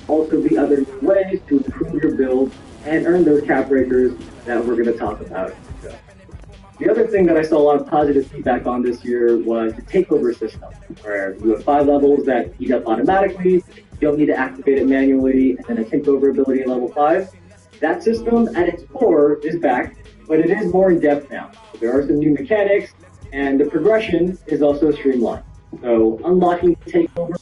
also be other new ways to improve your build and earn those cap breakers that we're going to talk about. The other thing that I saw a lot of positive feedback on this year was the takeover system, where you have 5 levels that heat up automatically, you don't need to activate it manually, and then a takeover ability at level 5. That system at its core is back, but it is more in depth now. There are some new mechanics, and the progression is also streamlined. So unlocking takeover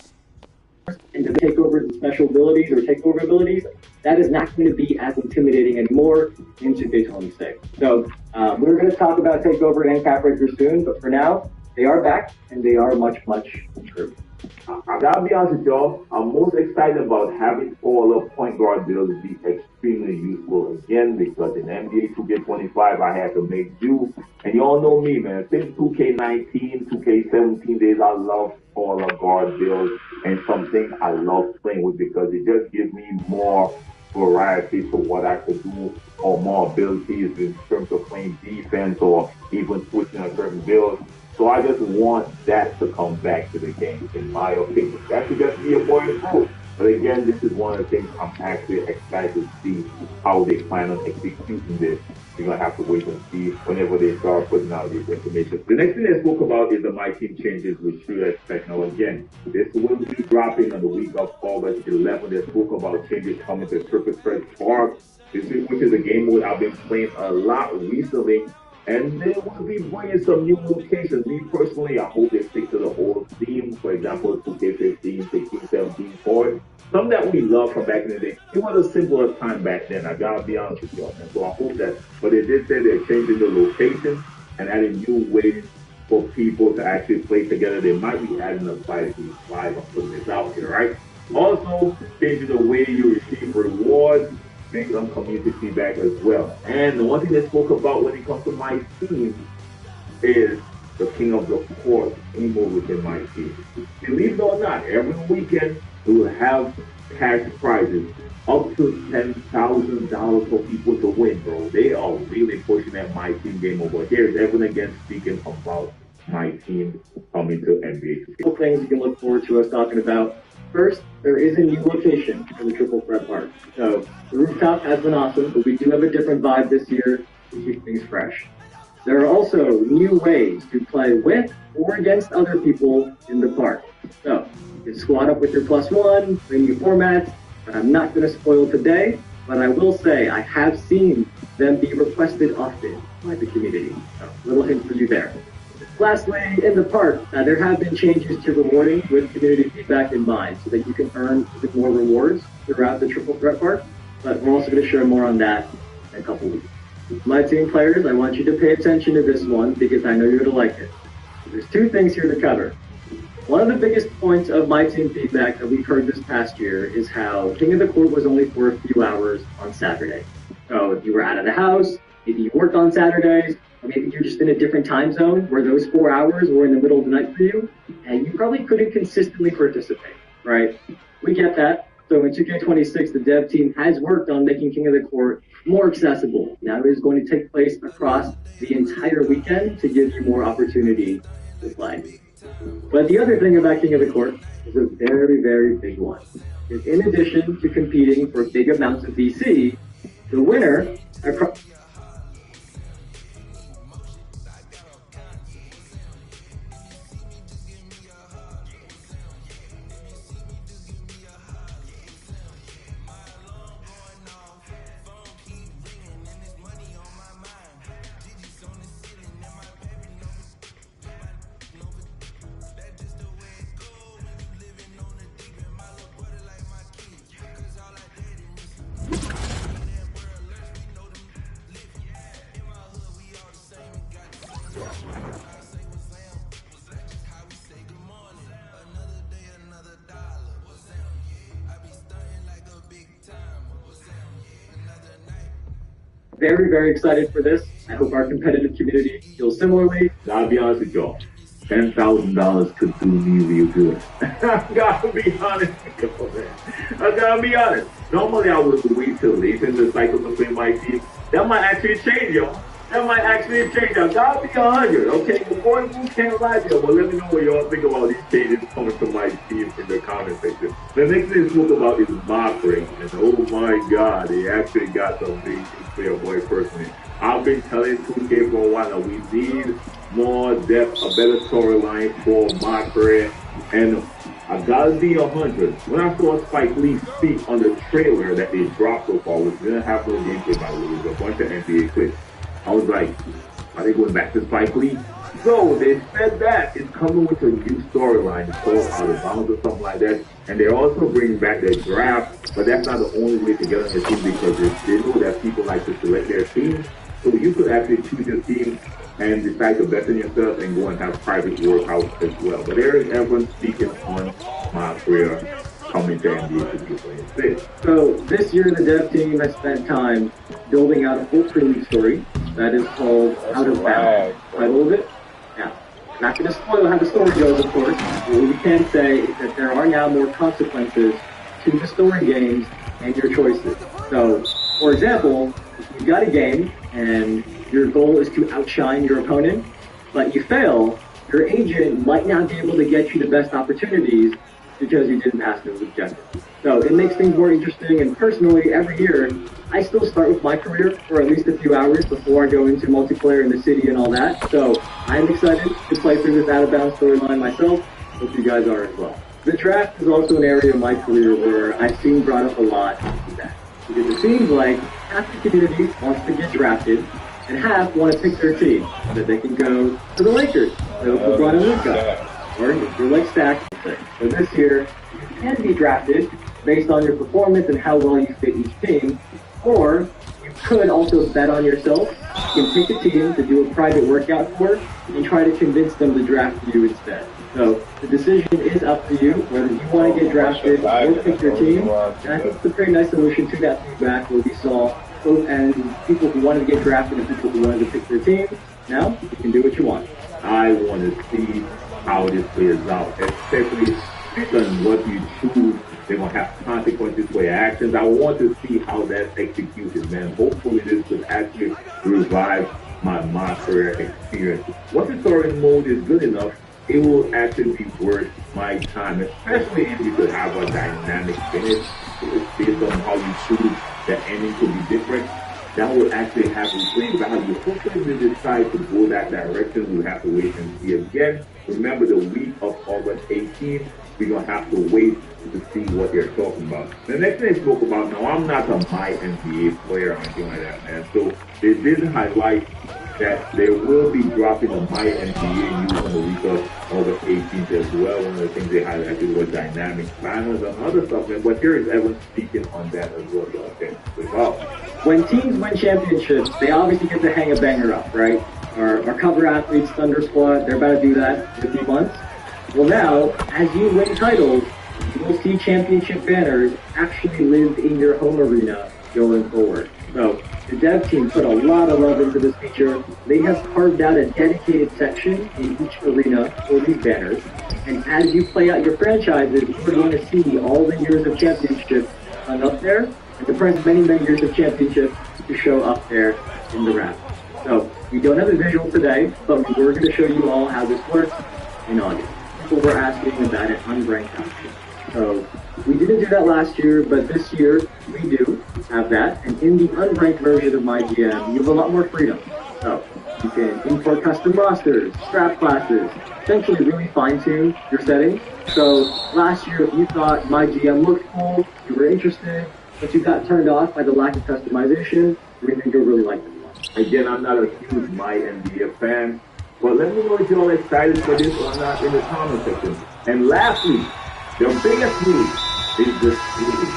and the takeover special abilities or takeover abilities, that is not going to be as intimidating anymore in 2K26. So we're going to talk about takeover and cap breaker soon, but for now, they are back and they are much, much improved. I gotta be honest with y'all, I'm most excited about having all of point guard builds be extremely useful again, because in NBA2k25 I had to make do, and y'all know me, man. Since 2K19, 2K17 days, I love all of guard builds, and something I love playing with because it just gives me more variety for what I could do, or more abilities in terms of playing defense or even switching a certain build. So I just want that to come back to the game, in my opinion. That could just be a more improved. But again, this is one of the things I'm actually excited to see how they plan on executing this. We're going to have to wait and see whenever they start putting out this information. The next thing they spoke about is the My Team changes, which you expect. Now again, this will be dropping on the week of August 11th. They spoke about changes coming to Triple Threat Park, which is a game mode I've been playing a lot recently. And they will be bringing some new locations. Me personally, I hope they stick to the old theme. For example, 2K15, 16, 17, 4. Some that we love from back in the day. It was a simpler time back then. I gotta be honest with y'all, man. So I hope that, but they did say they're changing the location and adding new ways for people to actually play together. They might be adding a 5v5. I'm putting this out here, right? Also, changing the way you receive rewards. Make some community feedback as well. And the one thing they spoke about when it comes to my team is the King of the Court anymore within my team. Believe it or not, every weekend we will have cash prizes up to $10,000 for people to win, bro. They are really pushing that my team game over. Here's Evan again speaking about my team coming to NBA2K. Couple things you can look forward to us talking about. First, there is a new location for the Triple Threat Park. So the rooftop has been awesome, but we do have a different vibe this year to keep things fresh. There are also new ways to play with or against other people in the park. So you can squad up with your +1, play new formats, but I'm not going to spoil today, but I will say I have seen them be requested often by the community. So little hint for you there. Lastly, in the park, there have been changes to rewarding with community feedback in mind so that you can earn a bit more rewards throughout the Triple Threat Park, but we're also going to share more on that in a couple weeks. My team players, I want you to pay attention to this one because I know you're going to like it. There's 2 things here to cover. One of the biggest points of my team feedback that we've heard this past year is how King of the Court was only for a few hours on Saturday. So if you were out of the house, maybe you worked on Saturdays, or maybe you're just in a different time zone where those 4 hours were in the middle of the night for you, and you probably couldn't consistently participate, right? We get that. So in 2K26, the dev team has worked on making King of the Court more accessible. Now it is going to take place across the entire weekend to give you more opportunity to play. But the other thing about King of the Court is a very, very big one. Is in addition to competing for big amounts of VC, the winner very, very excited for this. I hope our competitive community feels similarly. I'll be honest with y'all. $10,000 could do me real good. I gotta be honest with y'all, man. I gotta be honest. Normally I would wait till late in the cycle to play my team. That might actually change, y'all. That might actually change. Now, that'll be 100. Okay, the boy who can't lie there. But let me know what y'all think about these changes coming to my team in the comment section. The next thing to talk about is mock rate. And oh my God, they actually got some things for your boy personally. I've been telling 2K for a while now, we need more depth, a better storyline for mock rate. And I gotta be 100. When I saw Spike Lee speak on the trailer that they dropped so far, which didn't have no gameplay by the way, it was a bunch of NBA clips. I was like, are they going back to Spike Lee? So they said that it's coming with a new storyline called Out of Bounds or something like that. And they're also bringing back their draft, but that's not the only way to get on the team because they know that people like to select their team. So you could actually choose your team and decide to bet on yourself and go and have private workouts as well. But there is everyone speaking on my career coming to NBA 2K26. So this year the dev team has spent time building out a full prelude story that is called Out of Bounds. Title of it? Yeah. Not going to spoil how the story goes, of course. What we can say is that there are now more consequences to the story games and your choices. So, for example, if you've got a game and your goal is to outshine your opponent, but you fail, your agent might not be able to get you the best opportunities because you didn't pass those objectives. So it makes things more interesting, and personally, every year, I still start with my career for at least a few hours before I go into multiplayer in the city and all that. So I'm excited to play through this Out of Bounds storyline myself. Hope you guys are as well. The draft is also an area of my career where I've seen brought up a lot because it seems like half the community wants to get drafted and half want to pick their team so that they can go to the Lakers, so LeBron and Luka. Or if you're like Stack. So this year, you can be drafted based on your performance and how well you fit each team, or you could also bet on yourself. You can pick a team to do a private workout for and try to convince them to draft you instead. So the decision is up to you whether you want to get drafted or pick your team. And I think it's a pretty nice solution to that feedback where we saw both and people who wanted to get drafted and people who wanted to pick their team. Now you can do what you want. I want to see how this plays out, especially on what you choose. They're going to have consequences for your actions. I want to see how that's executed, man. Hopefully this could actually revive my career experience. Once the story mode is good enough, it will actually be worth my time, especially if you could have a dynamic finish. Based on how you choose, the ending could be different. That would actually have replay value. Hopefully we decide to go that direction. We'll have to wait and see again. Remember the week of August 18th, we're going to have to wait to see what they're talking about. The next thing they spoke about, now I'm not a my NBA player or anything like that, man. So they did highlight that they will be dropping a my NBA news on the week of August 18th as well. One of the things they highlighted was dynamic banners and other stuff, man. But here is Evan speaking on that as well. So, okay, well, when teams win championships, they obviously get to hang a banger up, right? Our cover athletes, Thunder Squad, they're about to do that in a few months. Well now, as you win titles, you'll see championship banners actually live in your home arena going forward. So the dev team put a lot of love into this feature. They have carved out a dedicated section in each arena for these banners. And as you play out your franchises, you're going to see all the years of championships hung up there, and the present many years of championships to show up there in the wrap. So we don't have a visual today, but we were going to show you all how this works in August. People were asking about an unranked option. So we didn't do that last year, but this year we do have that. And in the unranked version of my GM, you have a lot more freedom. So you can import custom rosters, strap classes, essentially really fine-tune your settings. So last year, if you thought my GM looked cool, you were interested, but you got turned off by the lack of customization, we think you'll really like this one. Again, I'm not a huge my NBA fan, but let me know if you're all excited for this or not in the comment section. And lastly, the biggest news is the city.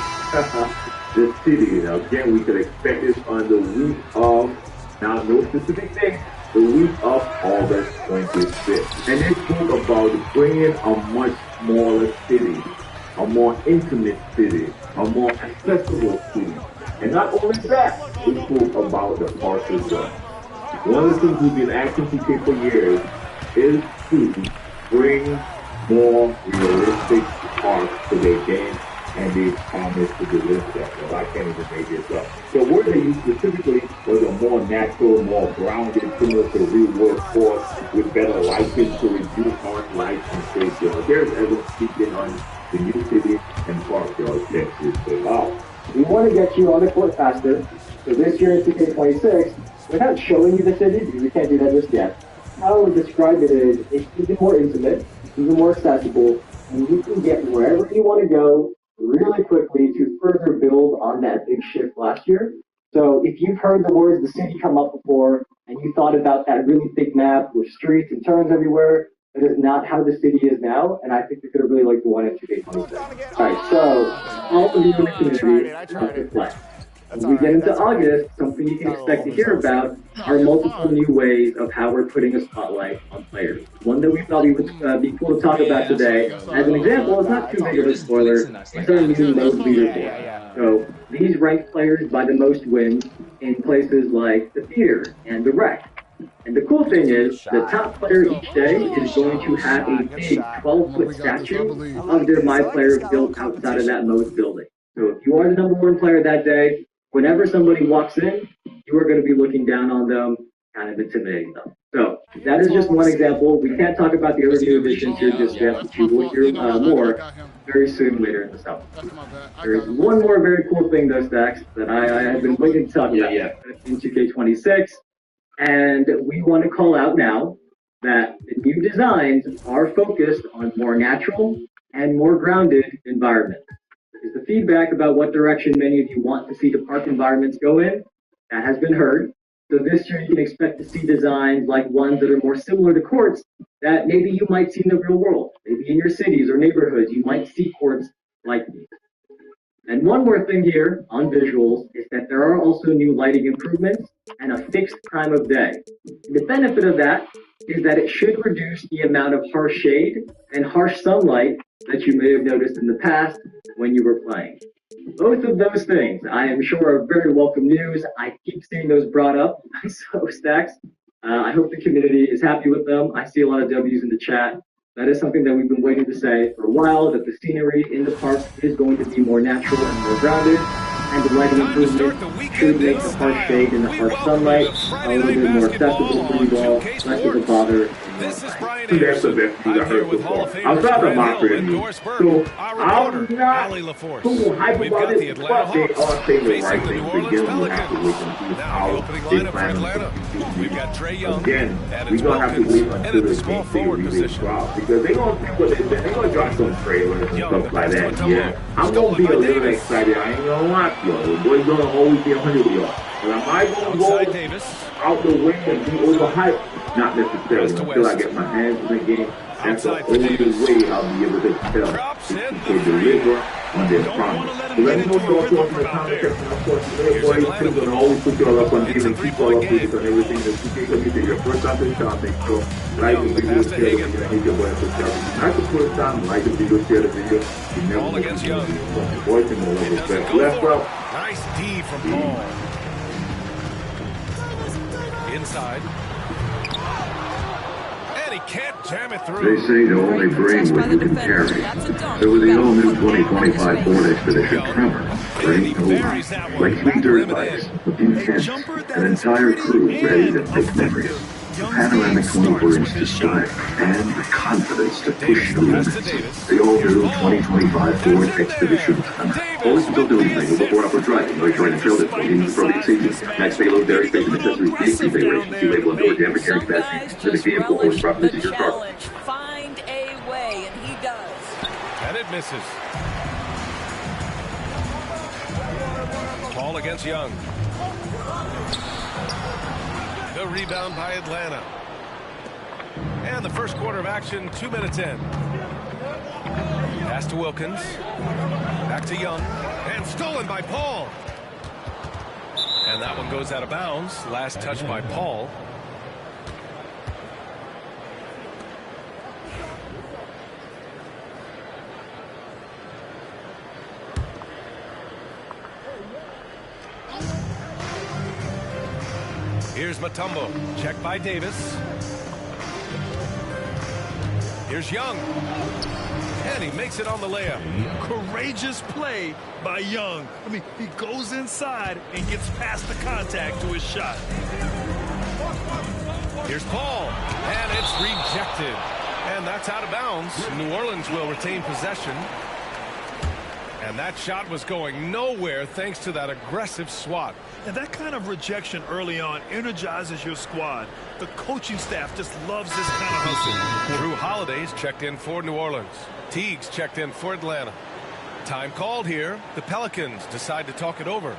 The city. Now, again, we could expect this on the week of, now no specific date, the week of August 25th. And they spoke about bringing a much smaller city, a more intimate city, a more accessible city. And not only that, we spoke about the park as well. One of the things we've been asking PK for years is to bring more realistic parks to their game. and they promised to deliver that. So I can't even make this up. The word they used specifically was a more natural, more grounded, similar to real world sports with better lighting to reduce harsh lights and stage. There's Evan speaking on the new city and Park, Texas. So, wow. We want to get you on the court faster. So this year in 2K26, without showing you the city, because we can't do that just yet, how I would describe it is it's even more intimate, even more accessible, and you can get wherever you want to go really quickly to further build on that big shift last year. So if you've heard the words the city come up before, and you thought about that really big map with streets and turns everywhere, that is not how the city is now, and I think you're going to really like the one at 2K26. Alright, so all of you in the community have to play. As we get into August, something you can expect to hear about are multiple new ways of how we're putting a spotlight on players. One that we thought would be cool to talk about today, as an example, it's not too big of a spoiler, it's our new mode leaderboard. So these rank players by the most wins in places like the theater and the rec. And the cool thing is, the top player each day is going to have a big 12-foot statue of their My Player built outside of that mode building. So if you are the #1 player that day, whenever somebody walks in, you are going to be looking down on them, kind of intimidating them. So that is just one example. We can't talk about the other new additions here just yet, but you will hear more very soon later in the summer. There is one more very cool thing, though, Stacks, that I have been waiting to talk about in 2K26. And we want to call out now that the new designs are focused on more natural and more grounded environments. Because the feedback about what direction many of you want to see the park environments go in, that has been heard. So this year you can expect to see designs like ones that are more similar to courts that maybe you might see in the real world. Maybe in your cities or neighborhoods, you might see courts like these. And one more thing here on visuals is that there are also new lighting improvements and a fixed time of day. And the benefit of that is that it should reduce the amount of harsh shade and harsh sunlight that you may have noticed in the past when you were playing. Both of those things, I am sure, are very welcome news. I keep seeing those brought up. So, Stacks, I hope the community is happy with them. I see a lot of W's in the chat. That is something that we've been waiting to say for a while, that the scenery in the park is going to be more natural and more grounded, and the lighting improvement should make the harsh shade and the harsh sunlight a little bit more accessible for you all, less of a bother. That's the best thing I heard so far. I'm not a mocker anymore, so I'm not too hype about it, but they are saying the right thing. Again, we'll have to wait and see how they plan on again, we're going to have to wait until the game they really drop, because they're going to see what they're going to drop some trailers and stuff like that. Yeah, I'm going to be a little excited. I ain't going to lie to y'all. The boy's going to always be 100 with y'all. But am I going to go out the way and be overhyped? Not necessarily. Until I get my hands in the game, that's the only way I'll be able to tell if they deliver on their promise. So let me know your thoughts in the comment section. Of course, everybody is going to always put y'all up on game and keep all updated on everything that you take up to your first time to the channel. Make sure like the video, share the video, and hit your button for sharing. Not the first time, like the video, share the video. You never against Young. Voice and more respect. Left up. Nice D from Paul. Inside. And he can't jam it through. They say to only bring what you can carry. So with the all-new 2025 Ford Expedition Tremor, bring no like 3 dirt bikes, a few tents, an entire crew ready to make memories. A panoramic 24-inch display, and the confidence to push the limits. The all-new 2025 Ford Expedition Tremor. Always don't do anything with before upper driving, no joint and trail display, needing appropriate seating. Max payload, dairy space, and accessories, base configuration, key label, and door damage carrying capacity, specific vehicle, horsepower, to your car. Find a way, and he does. And it misses. Paul against Young. The rebound by Atlanta. And the first quarter of action, 2 minutes in. Pass to Wilkins. Back to Young. And stolen by Paul. And that one goes out of bounds. Last touch by Paul. Here's Mutombo. Check by Davis. Here's Young. And he makes it on the layup. Courageous play by Young. I mean, he goes inside and gets past the contact to his shot. Here's Paul. And it's rejected. And that's out of bounds. New Orleans will retain possession. And that shot was going nowhere thanks to that aggressive swat. And that kind of rejection early on energizes your squad. The coaching staff just loves this kind of hustle. Drew Holiday's checked in for New Orleans. Teague's checked in for Atlanta. Time called here. The Pelicans decide to talk it over.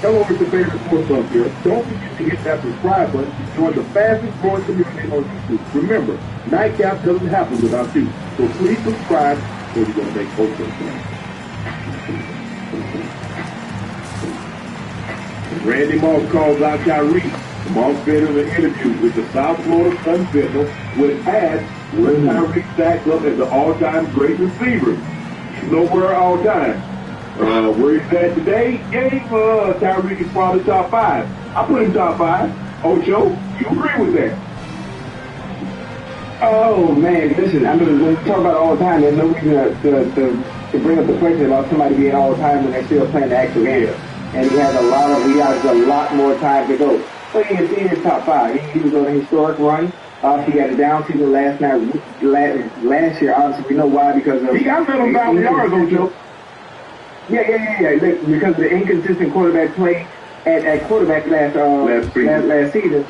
Hello, Mr. Favorite Sports Club here. Don't forget to hit that subscribe button to join the fastest growing community on YouTube. Remember, Nightcap doesn't happen without you. So please subscribe or you're going to make both of them. Randy Moss calls out Kyrie. Moss said in an interview with the South Florida Sun Sentinel with ads where Kyrie stacks up as the all-time great receiver. He's nowhere all time. Where he's at today, Tyreek is probably top 5. I put him top 5. Ocho, you agree with that? Oh, man, listen, I mean, when we talk about all time, there's no reason to bring up the question about somebody being all time when they're still playing the actual game. And he has a lot more time to go. But he is top 5. He was on a historic run. He had a down season last year. Obviously, we know why, because of... He got 7,000 yards, Ocho. Yeah. Because of the inconsistent quarterback play at quarterback last season.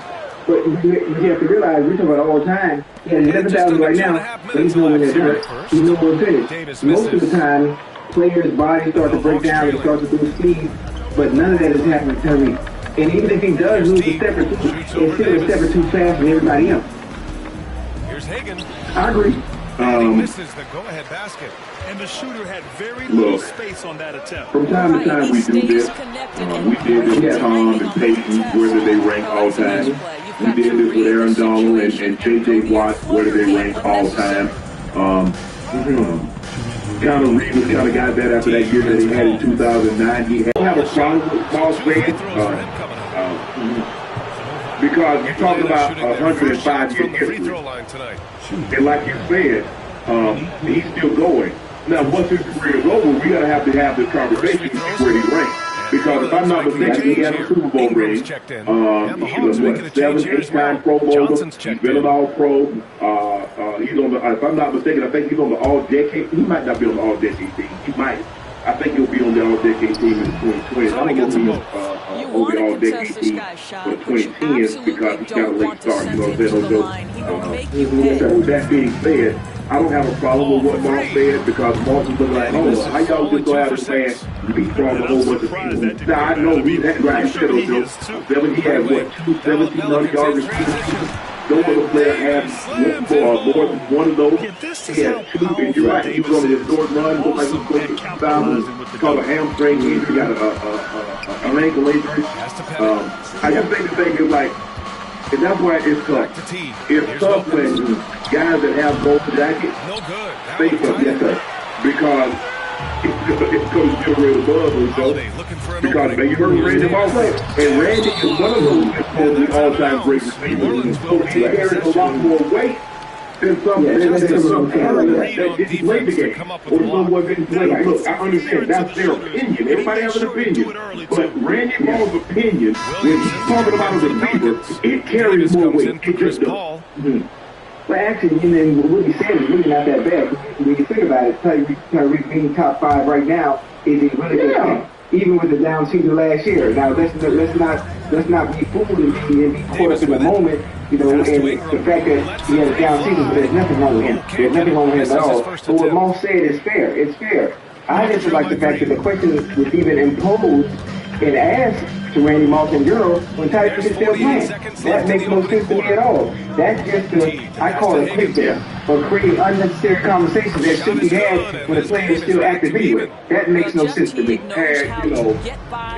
But you have to realize, we're talking about all time. He has 11,000 right now, but he's nowhere near done. He's nowhere finished. Most of the time, players' bodies start to break down and start to lose speed, but none of that is happening to Tyreek. And even if he does lose a step or two, he's still a step or two faster than everybody else. Here's Hagan. I agree. And he misses the go-ahead basket. And the shooter had very little space on that attempt. From time to time we do this. We did this with Tom and Peyton, where did they rank all time. We did this with Aaron Donald and J.J. Watt, where did they rank all time. Kind of Reeves kind of got that after that year that he had in 2009. He had have a problem with Paul saying, because you're talking about 105-year history. And like you said, he's still going. Now, once his career is over, we gotta have this conversation where he ranks. Because if I'm not mistaken, he had a Super Bowl ring. He was what, 7, 8-time Pro Bowler. He's been an All-Pro. He's on the. If I'm not mistaken, I think he's on the All-Decade. He might not be on the All-Decade team. He might. I think he'll be on the All-Decade team in 2020. I don't know if he's on the All-Decade team for 2010 because he got a late start. You know what I'm saying? So that being said, I don't have a problem with what Moss said because Moss is looking like, oh, how y'all just go out and say leapfrog a whole bunch of people? Now, I know we had right said he had what, 1,700 receivers. No other player had more than one of those. He had 2, and you're right, he was on the historic run, looked like he was going to 2,000, called a hamstring injury, got an ankle injury. I just think the thing is like, and that's why it's tough. It's tough when guys that have gold jackets say something. Yes, sir. Because it's going to get rid of buzz, so because you heard Randy Moss say, and Randy is one of those that's supposed to be all-time great receivers. So he carries a lot more weight than some talent that didn't play the game, or someone didn't play. Look, I understand that's their opinion. Everybody has an opinion, but Randy Moss' opinion, when he's talking about a receiver, it carries more weight. It just does. Well, actually, what he said is really not that bad. When you think about it, Tyreek being top 5 right now is a really good thing, even with the down season last year. Now, let's not be fooled and be caught up in the moment, you know, and the fact that he had a down season, but there's nothing wrong with him. There's nothing wrong with him at all. But what Moss said is fair. It's fair. I just like the fact that the question was even imposed and asked to Randy Moss and Euro when Tyson is still playing. That makes no sense to me at all. That's just I call it clickbait, or create unnecessary conversations that should be had when a player is still active anyway. That makes no sense to me. And, you know,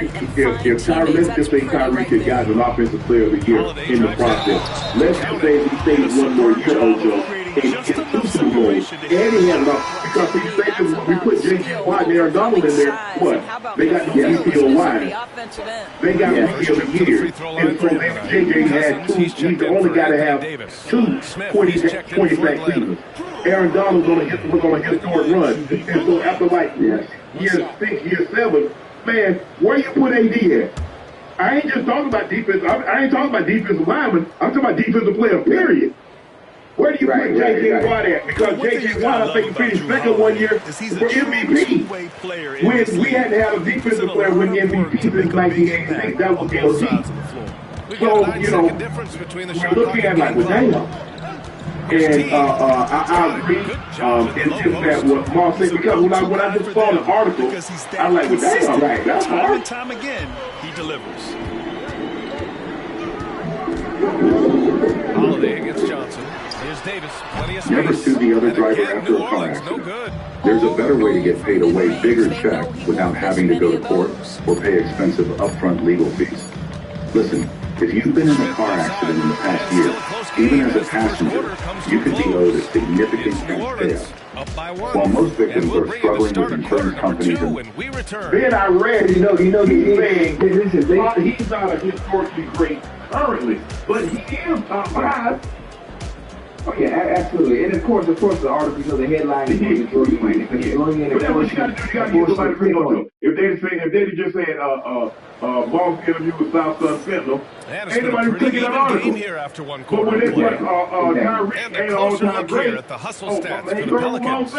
if Kyrie, let's just say Kyrie could got an offensive player of the year in the process. Let's just say he stays one more year, Ocho, and gets 2 Super Bowls. And he had enough, because if you think we put J.J. Watt and Aaron Donald in there, what? They got the DPOY. They got the of the year. And so J.J. had 2. He's the only guy to have 2 20-sack seasons. Aaron Donald's going to hit short run. And so after like year 6, year 7, man, where you put AD at? I ain't just talking about defense. I ain't talking about defensive linemen. I'm talking about defensive player, period. Where do you put J.J. Watt at? Because J.J. Watt, I think, finished second one year for MVP. When we had to have a defensive player win MVP since 1986, that was LG. So, you know, we're looking at like, well, damn. And I agree. It's just that what Mark said, because when I just saw the article, I'm like, well, that's all right. That's hard. And time again, he delivers. Holiday against Johnson. Here's Davis. Plenty of space. Never sue the other driver after a car accident. There's a better way to get paid a way bigger check without having to go to court or pay expensive upfront legal fees. Listen, if you've been in a car accident in the past year, even as a passenger, you could be owed a significant cash payout. While most victims are struggling with insurance companies and then I read, he's saying he's not a historically great currently, but he is top 5. Oh yeah, absolutely. And of course, the article, you know, the headline is Jordan Wayne. But you got to get somebody free on. If they just said Boss interview with South Sun Sentinel, ain't nobody clicking that article. Here after one but when it's like Kyrie ain't all-time great at the hustle stats for the Pelicans.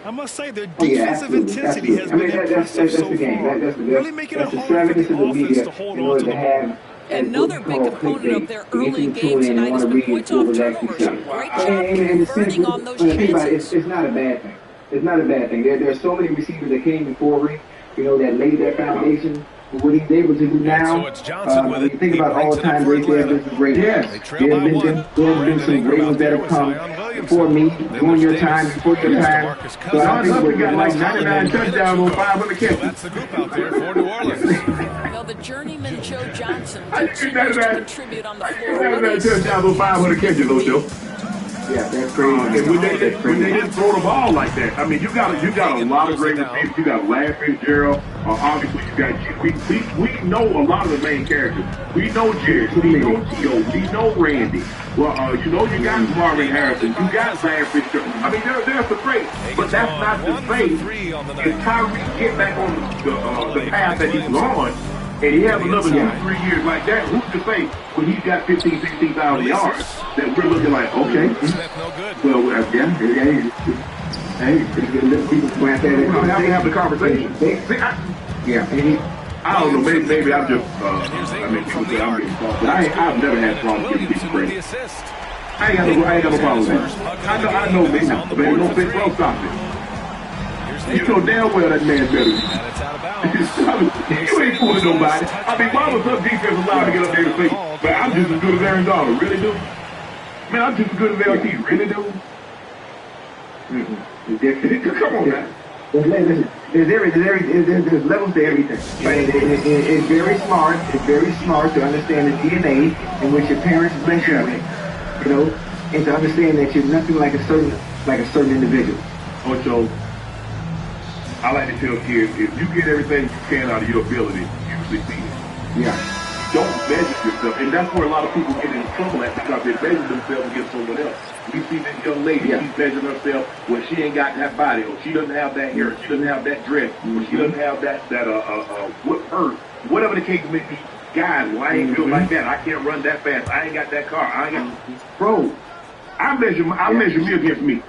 I must say their defensive intensity has been impressive so far, really making it hard for the offense to hold on to the ball. Another big component of their early game tonight is the points off turnovers. Great job converting on those chances. It's not a bad thing. It's not a bad thing. There's so many receivers that came before Rick, you know, that laid their foundation. But what he's able to do now, when you think about all the time great players, this is great. Yes, there's been some great ones that have come before me, during your time, before your time. So I think we're got like 99 touchdowns on 500 catches. That's the group out there for New Orleans. Well, the journeyman Joe Johnson continues to contribute on the floor. 99 touchdowns on 500 catches, though, Joe. Yeah, that's crazy. And when they didn't throw the ball like that, I mean, you got a lot of great receivers. You got Larry Fitzgerald. Obviously, you got we know a lot of the main characters. We know Jared. We know Tio. We know Randy. Well, you know you got Marvin Harrison. You got Larry Fitzgerald. I mean, there's the great, but that's not the same. If Kyrie get back on the path that he's on, and he has another 2-3 years like that, who's to say when he's got 15,000, 16,000 yards that we're looking like, okay, well, hey, people glance at it. We're gonna have to have the conversation. I don't know, maybe I'm just, people say I'm getting false. I've never had problems giving people credit. I ain't got no problem with that. I know me now, but it don't fit well, stop it. You know damn well that man's better than you. You ain't fooling nobody. I mean, why was some defense allowed to get up there to say, but I'm just as good as Aaron Donald? Really do? Man, I'm just as good as LT. Really do? Come on, man. There's levels to everything. It's very smart. It's very smart to understand the DNA in which your parents bless you, you know, and to understand that you're nothing like a certain individual. Ocho, I like to tell kids, if you get everything you can out of your ability, you succeed. Yeah. Don't measure yourself. And that's where a lot of people get in trouble at, because they measure themselves against someone else. We see this young lady, she's measuring herself when she ain't got that body, or she doesn't have that hair, she doesn't have that dress, or she doesn't have that purse, whatever the case may be. Guys, well, I ain't built like that. I can't run that fast. I ain't got that car. Bro, I measure me against me.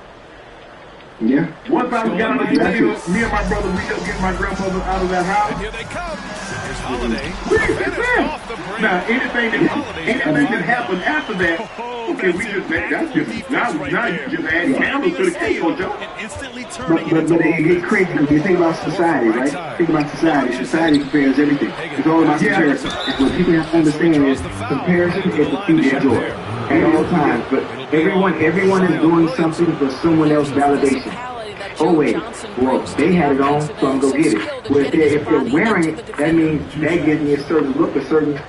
Yeah. One time we got on the field, me and my brother, we just get my grandmother out of that house. And here they come. Now, anything that happened after that, okay, we just that's just now you just add candles to the cake, Joe. Instantly But turning it gets crazy when you think about society, right? Think about society. Society compares everything. It's all about comparison. And what people have to understand is comparison is the thief of joy at all times. But everyone is doing something for someone else's validation. Oh wait, well they had it on, so I'm gonna go get it. Well, if they're wearing it, that means that gives me a certain look, a certain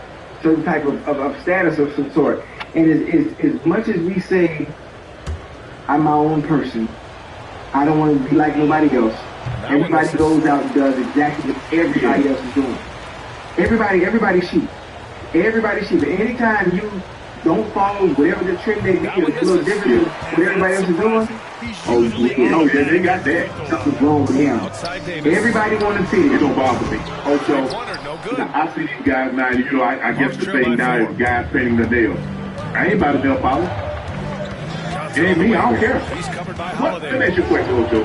type of status of some sort. And as much as we say, I'm my own person, I don't want to be like nobody else. Everybody goes out and does exactly what everybody else is doing. Everybody sheep. Everybody sheep. Anytime you don't follow whatever the trend they do, it's a little different than what everybody else is doing. Oh yeah, they got that. Something's wrong with him. Everybody want to see it. It don't bother me. Also, now, I see these guys now, you know, I guess the thing now is guys painting the nails. I ain't about to help out. It ain't me, I don't care. Let me ask you a question, Ocho.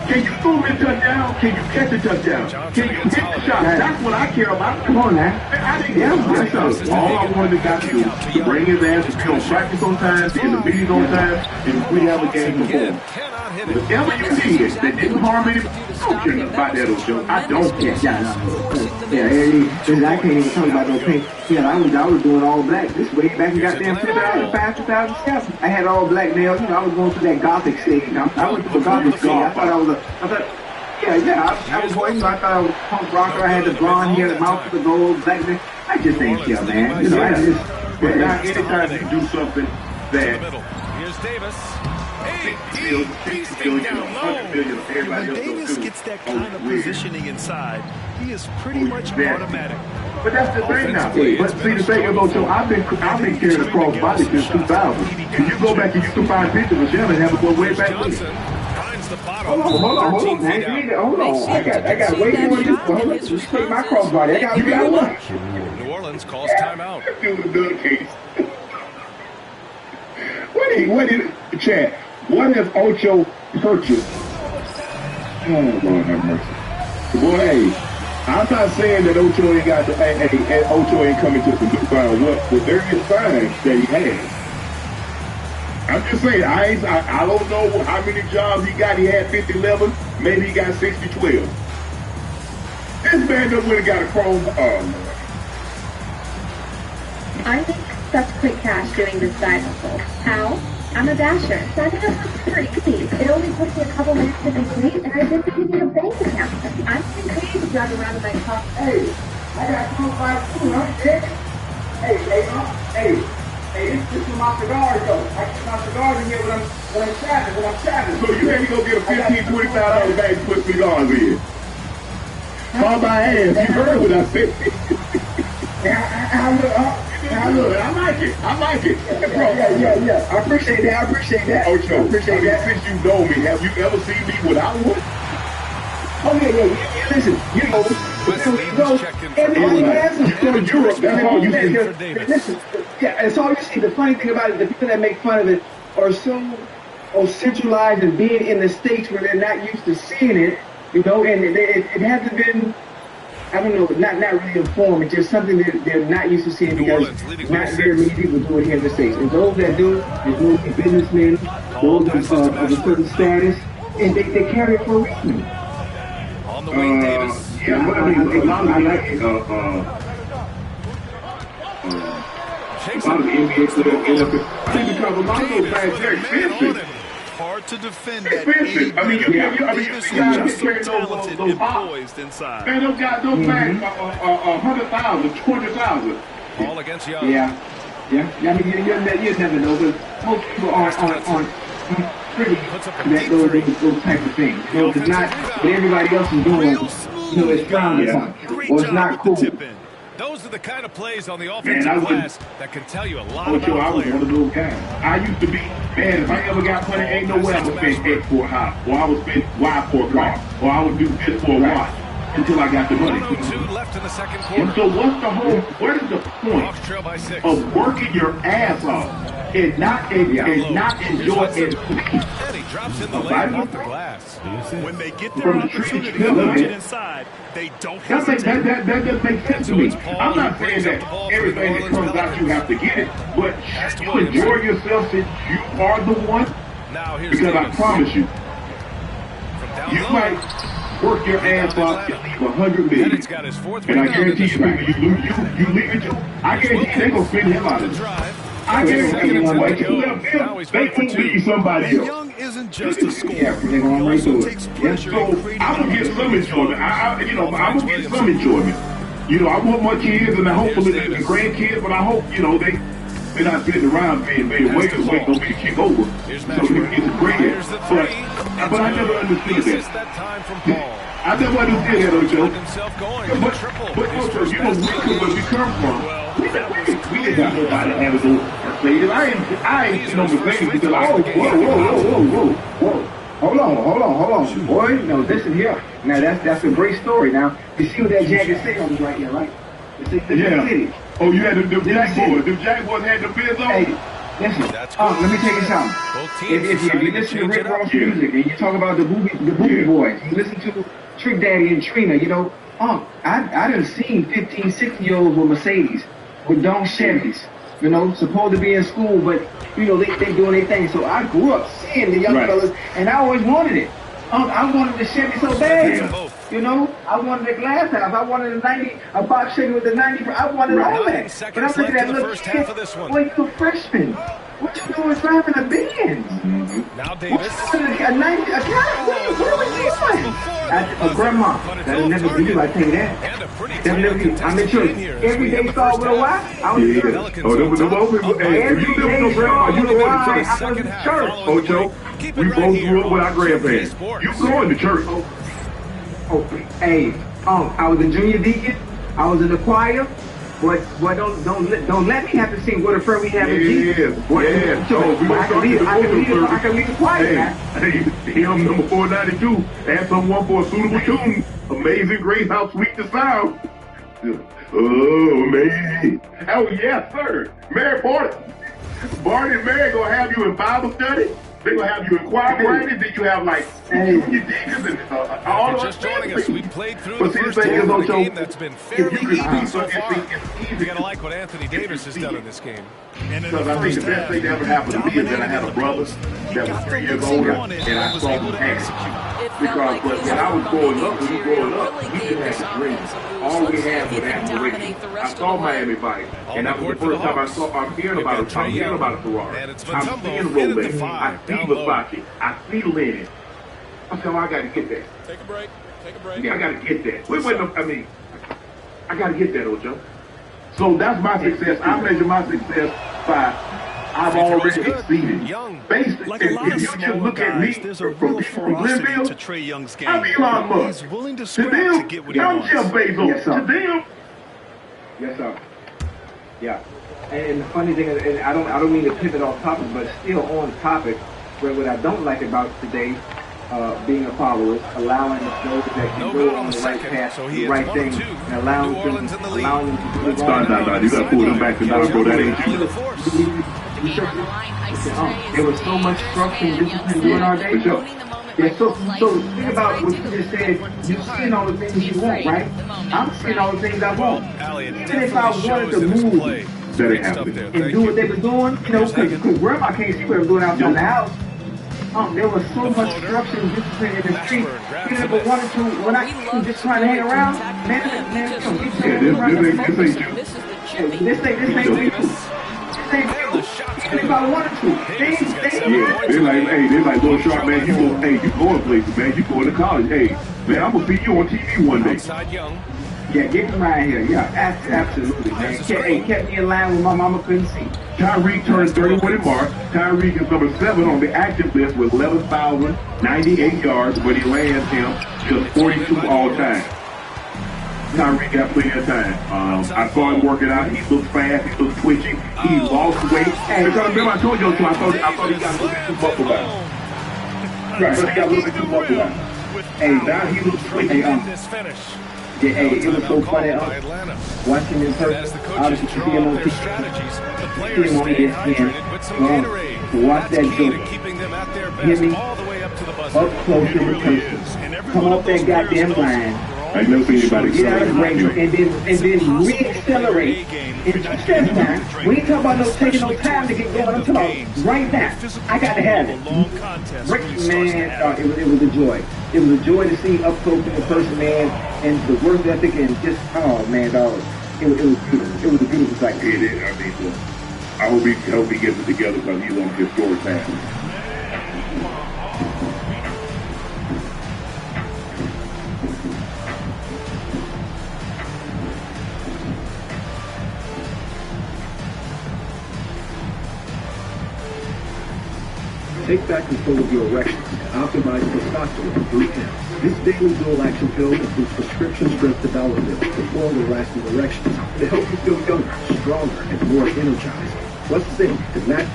Can you throw me a touchdown? Can you catch a touchdown? Can you hit the shot? That's what I care about. Come on now. I didn't care. All I wanted the guy to do to bring his ass to be on practice on time, to get the meetings on time, and we have a game before. Whatever you did that didn't harm anybody, I don't care about that, Ocho. I don't care. I can't even talk about no paint. Yeah, I was doing all black. This way back in goddamn 2005, 2007. I had all black nails. You know, I was going through that gothic stage. I went through the gothic stage. I thought I was I was going. I thought I was a punk rocker. I had the blonde hair, the mouth with the gold, black. I just ain't care, man. You know, I just. But now, anytime you do something that. Here's Davis. When Davis gets that kind of positioning inside, he is pretty much automatic. But that's the thing now. But see, the thing is, Ocho, I've been carrying a cross body since 2000. If you go back and you can find pictures of Shannon having to go way back with it. Hold on, man. Hold on. I got way more than this. Hold on. Just take my crossbody. I got one. New Orleans calls timeout. Dude, another case. What did Chad? What has Ocho purchased? Oh, Lord have mercy. Boy, hey, I'm not saying that Ocho ain't got the, Ocho ain't coming to some good fine what, but there is signs that he has. I'm just saying, I don't know how many jobs he got. He had 50-11, maybe he got 60-12. This man done went and got a chrome. I make such quick cash doing this side hustle. How? I'm a dasher, so I think that's pretty easy. It only took me a couple minutes to complete, and I didn't even need a bank account. I'm too crazy to drive around in my car. Hey, I got 25 too, huh, Dick? Hey, this is my cigars, though. I keep my cigars in here when I'm traveling. So you had to go get a $15, $25 bag to put cigars in. Call my ass. You heard what I said. I like it. Yeah. I appreciate that. Ocho, appreciate that. Since you know me, have you ever seen me without one? Oh, yeah. Listen, you know, everybody has them. You go to Europe, that's all you see. Listen, that's all you see. The funny thing about it, the people that make fun of it are so centralized and being in the States where they're not used to seeing it, you know, and it hasn't been, I don't know, not really informed. It's just something that they're not used to seeing because not very many people do it here in the States. And those that do is mostly businessmen, those of a certain status, and they carry it for a reason. On the way, Davis. Yeah, but I mean, a lot of the NBA players, I think because a lot of those guys, they're expensive. Hard to defend that. Expensive. I mean, you guys carry talented and poised inside. Man, those guys, those bags are 100,000, 200,000. All against Young. Yeah. I mean, you never know, but most people aren't pretty that those type of things. So it's not what everybody else is doing, you know, it's frowned upon, or it's not cool. Those are the kind of plays on the offensive glass that can tell you a lot about I was one of those guys. I used to be, man, if I ever got money, ain't no way I would spend X for a house, or I would spend Y for a car, or I would do this for a watch until I got the money. 102 left in the second quarter. And so what is the point of working your ass off and not enjoy it? Drops in the lane off the glass. When they get their opportunity to launch it inside, they don't hesitate. That doesn't make sense to me. I'm not saying that everything that comes out you have to get it, but you enjoy yourself since you are the one. Because I promise you, you might work your ass off and leave 100 million. And I guarantee you leave it. I guarantee they're going to spin him out of it. I guarantee you, they won't be somebody else. Young isn't just a scorer. He also takes pressure. So I'm gonna get some enjoyment. I'm gonna get some enjoyment. You know, I want my kids and I hopefully the grandkids, but I hope they're not sitting around being wait don't be kick over. So we can get the bread. But I never understood that. I never understood that, Ocho. But also, you know, where we come from. We didn't have nobody having no Mercedes. I ain't no Mercedes because whoa. Hold on. Boy, no, listen here. Now that's a great story. Now, you see what that jacket say on me right here, right? Yeah. Oh, you had the Jaguars. The Jaguars had the Biz on? Hey, listen. Let me tell you something. If you listen to Rick Ross music and you talk about the Boogie Boys, you listen to Trick Daddy and Trina, you know, I done seen 15, 16-year-olds with Mercedes, with Don Chevys, you know, supposed to be in school, but, you know, they doing their thing. So I grew up seeing the young fellas, and I always wanted it. I wanted the Chevy so bad. You know, I wanted the glass house. I wanted a box Chevy with the 90. I wanted all that. But I'm looking at little kid. Boy, you a freshman. What you doing driving a Benz? Now Davis. A car? What are we doing? A grandma. That'll never be you, I tell you that. That'll never be. I'm in church. Every day start with a Y. I was in church. Every day start with a Y. I was in church. Ocho, we both grew up with our grandparents. You going to church. I was a junior deacon. I was in the choir. But don't let me have to sing "What a Friend We Have in Jesus." I can lead the choir. Hymn number 492. Ask someone for a suitable tune. Amazing Grace, how sweet the sound. Oh, amazing. Oh, yes, sir. Mary Barney and Mary gonna have you in Bible study. They're going to have you in choir practice. Then you have like junior deacons and all of just joining us. We played through the first half of the game that's been fairly easy so far. You got to like what Anthony Davis has done in this game. Because I think the best thing that ever happened to me is that I had a brother that was 3 years older and I saw him execute. Because when I was growing up, we didn't have a dream. All we had was aspiration. I saw Miami Vice, and that was the first time I'm hearing about a Ferrari. I'm seeing Rolex. I see Versace. I see Lennon. I said, I got to get that. Take a break. Yeah, I got to get that. I got to get that, Ocho. So that's my success. I measure my success by I've already exceeded. Basically, if you just look at me from Glenville, to Trey Young's game. I'm Elon Musk. He's willing to To scrap them, to get what he I'm wants. Jeff Bezos. To them, Yes, sir. Yeah. And the funny thing is, and I don't mean to pivot off topic, but still on topic, where what I don't like about today, being a follower, allowing those that can go on the right path, the right thing, and allowing them to do the wrong. No, you got to pull them back to now, bro. That ain't you. There was so much structure and discipline during our day. Yeah, so think about what you just said. You're seeing all the things you want, right? I'm seeing all the things I want. Even if I wanted to move That ain't happening. and do what they were doing, you know, because grandma can't see what I'm doing outside the house. There was so much structure and discipline in the street. Even if I wanted to, when I was just trying to hang around, man, come get this ain't you. Even if I wanted to, they're like, little sharp man, you going places, man. You going to college. Hey, man, I'm gonna see you on TV one day. Yeah, get him right here. Yeah, absolutely, man. Kept me in line when my mama couldn't see. Tyreek turned 31 in March. Tyreek is number 7 on the active list with 11,098 yards, but he lands him just 42 all time. Tyreek got plenty of time. I saw him working out. He looks fast. He looks twitchy. He lost weight. Because remember I told you, I thought he got a little bit too buffalo out. Right, so he got a little bit too buffalo out. Hey, now he looks twitchy. Yeah, hey, it was so funny. Watching him person, obviously see him on TV, see him on ESPN. watch that joke. Hear me? Up close in person. Come up that goddamn line. I never seen anybody get out of range and then re-accelerate. And touch that time. We ain't talking about taking no time to get going. I'm talking about right now. I got to have it. Great, man. It was a joy. It was a joy to see up close in person, man, and the work ethic and just, oh man, dog. It was beautiful. It was a beautiful sight. It is. I mean, I hope he gets it together because he's on his historic path. Take back control of your erections and optimize testosterone through him. This daily dual-action pill improves prescription strength development for longer-lasting erections to help you feel younger, stronger, and more energized. Plus zinc to match.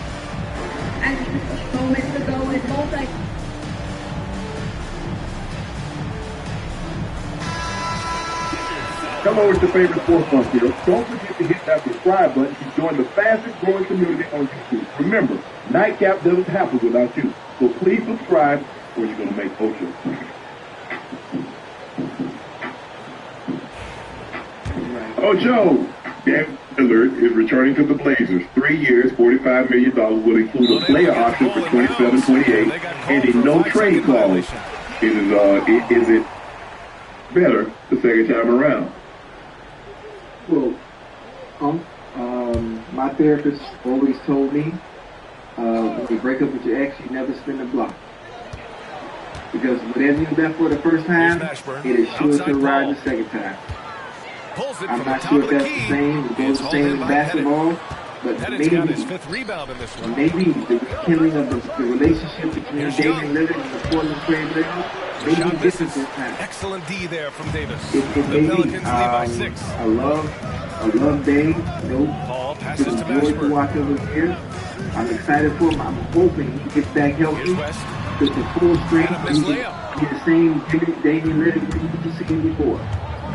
And moments ago in multi. Hello, it's your favorite sports fun here. Don't forget to hit that subscribe button to join the fastest growing community on YouTube. Remember, Nightcap doesn't happen without you. So please subscribe or you're going to make Ocho. Ocho! Dan Lillard is returning to the Blazers. 3 years, $45 million will include a player option for 27-28 and a no-trade clause. Is it better the second time around? Well, my therapist always told me, when you break up with your ex, you never spin the block. Because whatever you left for the first time, it is sure to ride the second time. I'm not sure if that's the same, it goes the same in basketball, but maybe the rekindling of the relationship between Damian Lillard and the Portland Trail Blazers, maybe this is this time. Excellent D there from Davis. The Pelicans lead by 6. I love Dave. Paul passes to enjoyed to watch over here. I'm excited for him. I'm hoping he gets back healthy. Because the full strength, he the same Damian Lillard we used to see before.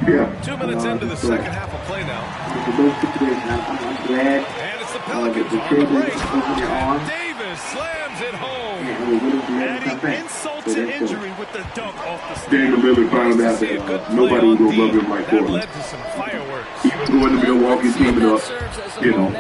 Yeah. 2 minutes into the second half of play now. It's a low situation. I'm glad and it's the Pelicans the on the break. And Davis slams it home. Adding insult to injury with the dunk off the stage. Damian Lillard found out that nobody was going to love him like Portland. Led to some fireworks. He was going to Milwaukee teaming up, you know.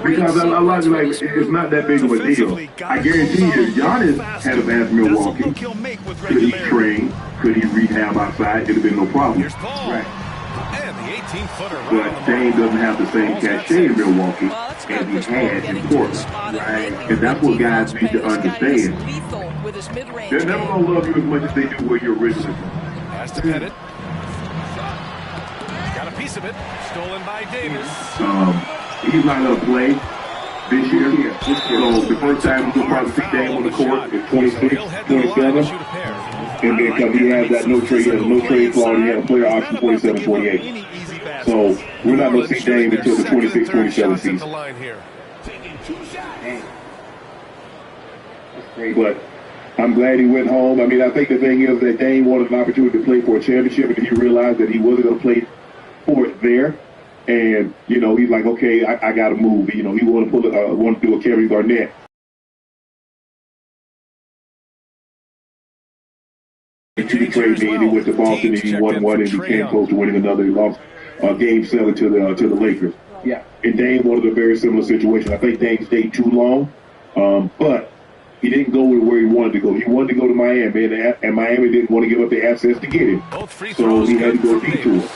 Because a lot of like, it's not that big of a deal. I guarantee you, if Giannis had advanced Milwaukee, could he train? Could he rehab outside? It'd have been no problem. Right. And the 18-footer. But Dame doesn't have the same cachet in Milwaukee as he had in Portland. Right. And that's what guys need to understand. They're never going to love you as much as they do where you're originally from. Has to pet it. Got a piece of it. Stolen by Davis. He's not going to play this year. So the first time we'll probably see Dame on the court is 26, 27. And then because he has that no trade clause, he has a player option 27, 28. So we're not going to see Dame until the 26, 27 season. But I'm glad he went home. I mean, I think the thing is that Dame wanted an opportunity to play for a championship, and he realized that he wasn't going to play for it there. And, you know, he's like, okay, I got to move. You know, he want to do a Kevin Garnett. He traded me, and he went to Boston, and he won one, and he came close to winning another. He lost game 7 to the Lakers. Yeah. And Dame wanted a very similar situation. I think Dame stayed too long, but he didn't go where he wanted to go. He wanted to go to Miami, and Miami didn't want to give up the assets to get him. So he had to go detour.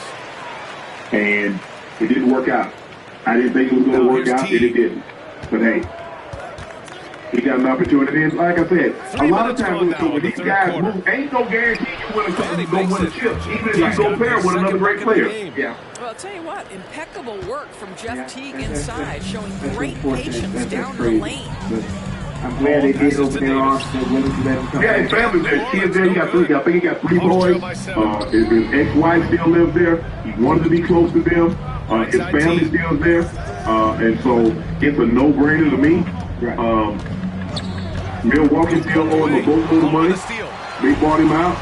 And it didn't work out. I didn't think it was going to work out, and it didn't. But hey, he got an opportunity. And like I said, a lot of times when these guys move, ain't no guarantee you win a chip, even if you go pair with another great player. Yeah. Well, I'll tell you what, impeccable work from Jeff Teague inside, showing great patience down the lane. I'm glad they did open their arms to willing to let him come. Yeah, his family there. Kids there. I think he got 3 boys. His ex-wife still lives there. He wanted to be close to them. His family still there. And so it's a no-brainer to me. Milwaukee still owes a boatload of money. They bought him out.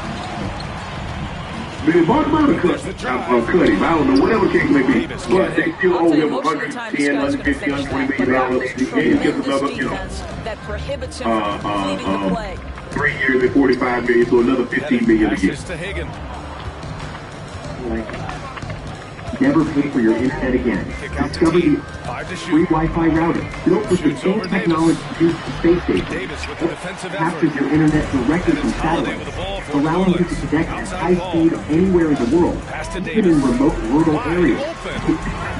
They bought him out of cut him. I don't know, whatever case may be. But they still owe him 110, 150, 120 million dollars. He gives another, you know, 3 years at 45 million, so another 15 million a year. Never pay for your internet again. Discover the free Wi-Fi router built with the same technology used for space stations. Captures your internet directly from satellite, allowing you to connect at high speed anywhere in the world, even in remote rural areas.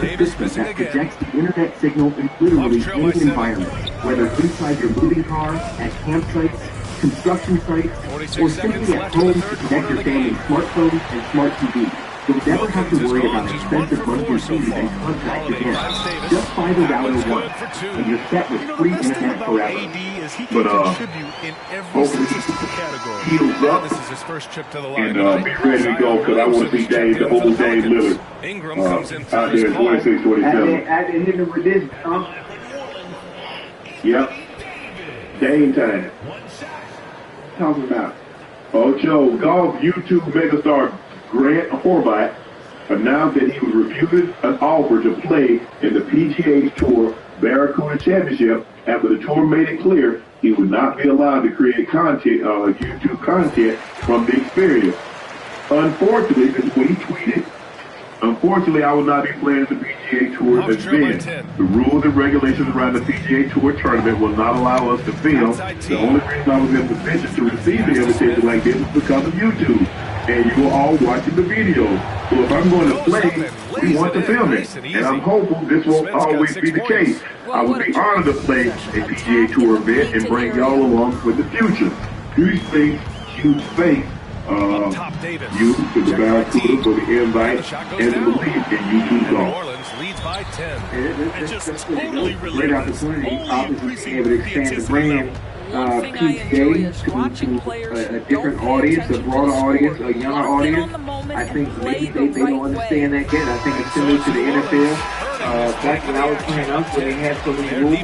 It's a system that projects the internet signal in literally any environment, whether inside your moving car, at campsites, construction sites, or simply at home to connect your family's smartphones and smart TVs. You'll never have to worry about expensive monthly fees and contracts again. Just buy the router once, and you're set with free internet forever. But hopefully he heals up This is his first trip to the line and be ready to go, because I want to see Dame, the old Dame Lillard, Ingram comes in out there at 26, 27. I didn't hit him with this, Yep. Dame time. talking about. Ocho, golf YouTube megastar Grant Horvat announced that he was refused an offer to play in the PGA Tour Barracuda Championship after the tour made it clear he would not be allowed to create content, YouTube content from the experience. Unfortunately, this is what he tweeted. Unfortunately, I will not be playing the PGA Tour event. The rules and regulations around the PGA Tour tournament will not allow us to film. The only reason I was in position to receive the invitation like this is because of YouTube. And you are all watching the videos. So if I'm going to play, we want to film it. And I'm hopeful this won't always be the case. I would be honored to play a PGA Tour event and bring y'all along with the future. Huge thanks, you to the Barracuda for the invite and the belief in YouTube golf. Leads by 10. And just totally great opportunity, obviously, being able to expand the brand. PGA to a different audience, a broader audience, a younger audience. I think maybe they don't understand that yet. I think it's similar to the NFL. Back when I was playing up, when they had so many rules,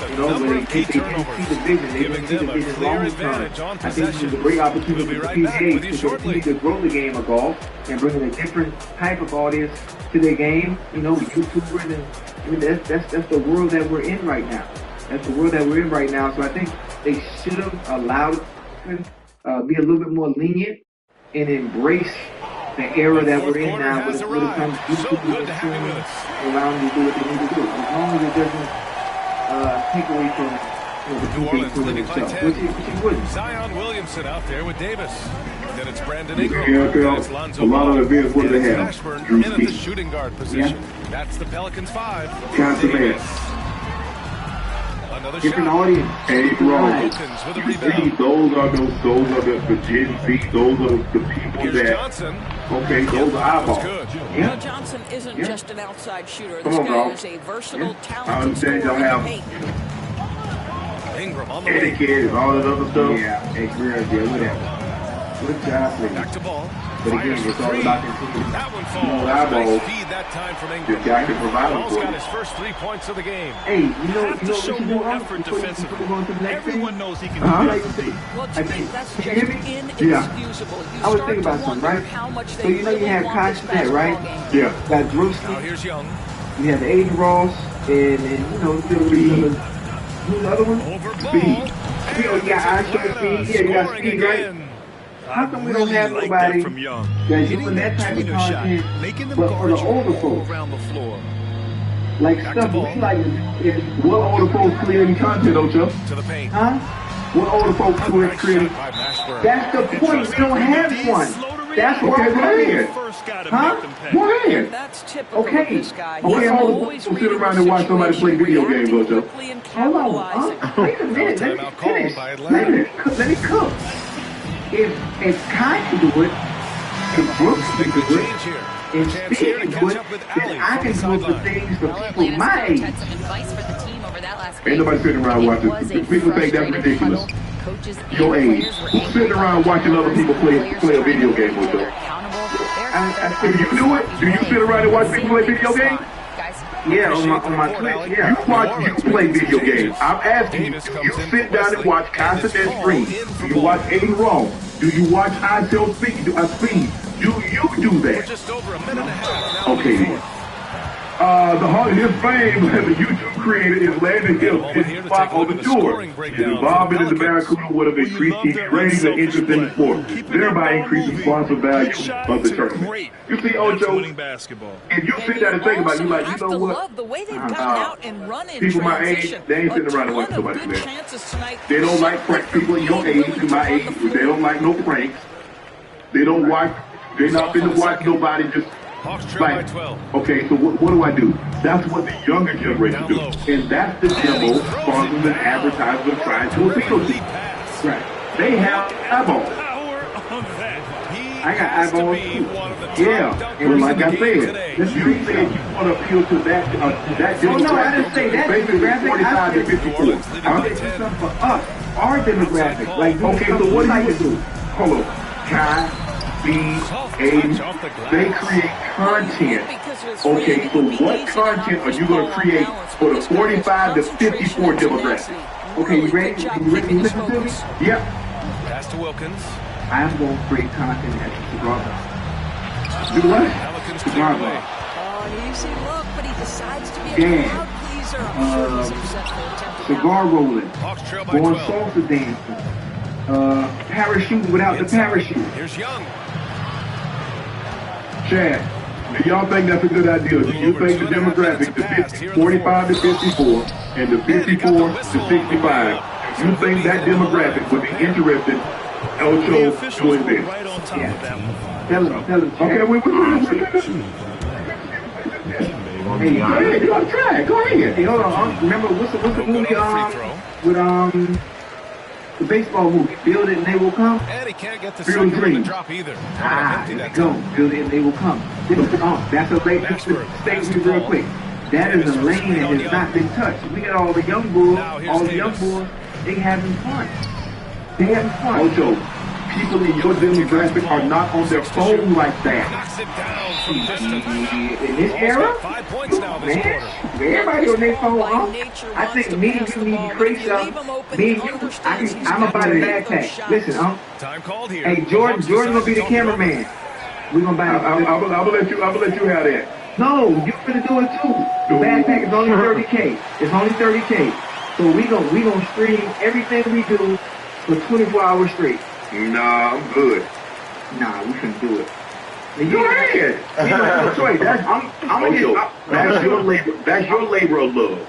you know, when they see the vision, they didn't see the vision long term. I think this is a great opportunity for PGA to continue to grow the game of golf and bring in a different type of audience to their game. You know, YouTubers, and I mean, that's the world that we're in right now. That's the world that we're in right now. So I think they should have allowed be a little bit more lenient and embrace the era that we're in now when it comes to YouTube and allowing them to do what they need to do. As long as it doesn't take away from the PGA Tour itself, which it wouldn't. Zion Williamson out there with Davis. Then it's Brandon Ingram. A lot of events, what do they have? Drew in at the shooting guard position. That's the Pelicans 5. Consummate. Different audience. And those are the Gen Z, those are the people that, okay, those are eyeballs. Yeah. Johnson isn't just an outside shooter. This Come on, guy is a versatile, talented I understand y'all have Ingram on the etiquette and all that other stuff. Yeah, experience, yeah, whatever. Good job. Back to ball. But again, it's all about continuing. That one eyeballs. falls. Nice feed that time from Ingram. The guy can provide them Ball's for got you. his first 3 points of the game. Hey, you know Have to show more effort defensively. Everyone knows he can do that. Well, to me, that's just Can you hear me? inexcusable. You I was start thinking to about something, wonder right? how much So they you know you really have want this Constantine, right? basketball game. Yeah. Got Now Drewski, here's Young. you have Aiden Ross, and you know, who's the other one? Over ball. Speed. You know, you got Speed. Yeah, you got Speed, right? How come we don't have nobody that's doing that type of content, but for the older folks? Like stuff we like is What older folks creating content, Ocho? To the paint. huh? What older folks who are creating? That's the point. We don't have one. That's what we're saying. Huh? When? That's typical Okay. of this guy. Okay, He's all the always folks sit reading around the and watch somebody play situation, video games, reacting Ocho. quickly and Hold capitalizing. on. Wait a minute. Let me Timeout called finish. by Atlanta. Let me cook. If Kai can do it, if Brooks can do it, Change here. if Chance Speed here to can do catch it, up with then Allen I from can the do it for sideline. things for people my age. had some advice for the team over that last Ain't nobody sitting around watching. People think that's ridiculous. Your age. Who's sitting around watching other people play a video game with them? Do you do it? Do you sit around and watch people play video games? Yeah, on my Twitch, yeah. You play video games. I'm asking you, do you sit down and watch Constantine stream? Do you watch Aiden Ross? Do you watch Speed? You do that. We're just over a minute and a half now. Okay. The Hall of His fame that the YouTube created is landing him his spot on the tour. His involvement in the Barracuda would have increased TV ratings and interest in the sport, thereby increasing sponsor value of the tournament. You see, Ocho, if you sit down and think about it, you're like, you know what? The way they've gotten out and run in people my age, they ain't sitting around and watching nobody do that. They don't like pranks. People your age, my age, they don't like no pranks. They don't watch, they're not going to watch nobody just like, okay, so what do? That's what the younger generation do. And that's the demo, sponsors and advertisers trying to appeal to. Right. They have eyeballs. I got eyeballs too. Yeah, and like I said, you said you want to appeal to that demographic. Oh no, I didn't say that demographic. 45 to 54. I said something for us, our demographic. Like, okay, so what do you do? Hold on. Kai, B, A, they create content. Okay, so what content are you going to create for the 45 to 54 demographic? Okay, you ready? You ready to listen to me? Yep. Pass to Wilkins. I'm going to create content as a cigar bar. Do what? Cigar bar. Oh, easy look, but he decides to be a crowd pleaser. I'm sure he's upset for attempting cigar rolling. Going salsa dancing. Parachute without the parachute. Here's Young. Chad, do y'all think that's a good idea? Do you think the demographic, the 45 to 54 and the 54 to 65, you think that demographic would be interested in Ocho doing this? Yeah. Tell him. Okay, we Hey, go ahead, you gotta try it. Go ahead. Hey, hold on. Remember, what's the movie with the baseball movie, Build It and They Will Come? And he can't get the second one to drop either. There you go. Build It and They Will Come. That's a lane. Stay with me real quick. That is a lane that has not been touched. We got all the young boys, they having fun. They having fun. Ocho, people in your demographic are not on their phone like that. Knocks it down from distance. In this era, 5 points now this quarter. everybody on their phone, I think me and you need to create something. Me and you, I'm about a backpack. Listen, Time called here. Hey, Jordan's gonna be the cameraman. We're gonna buy. I'm gonna let you have that. No, you're gonna do it too. The backpack is only 30K. It's only 30K. So we gonna stream everything we do for 24 hours straight. Nah, I'm good. Nah, we shouldn't do it. Go ahead. You know, choice. That's your labor. That's your labor of love.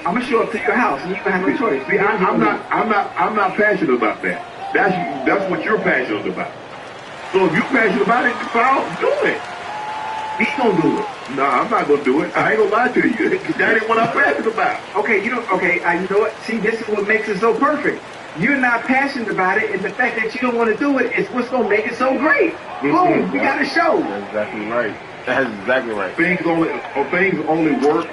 I'm gonna show up to your house, and you gonna have no choice. See, I'm not passionate about that. That's what you're passionate about. So if you're passionate about it, do it. He's gonna do it. No, I'm not gonna do it. I ain't gonna lie to you. That ain't what I'm passionate about. Okay, you know what? See, this is what makes it so perfect. You're not passionate about it, and the fact that you don't want to do it is what's gonna make it so great. Boom, we got a show. That's exactly right. That's exactly right. Things only work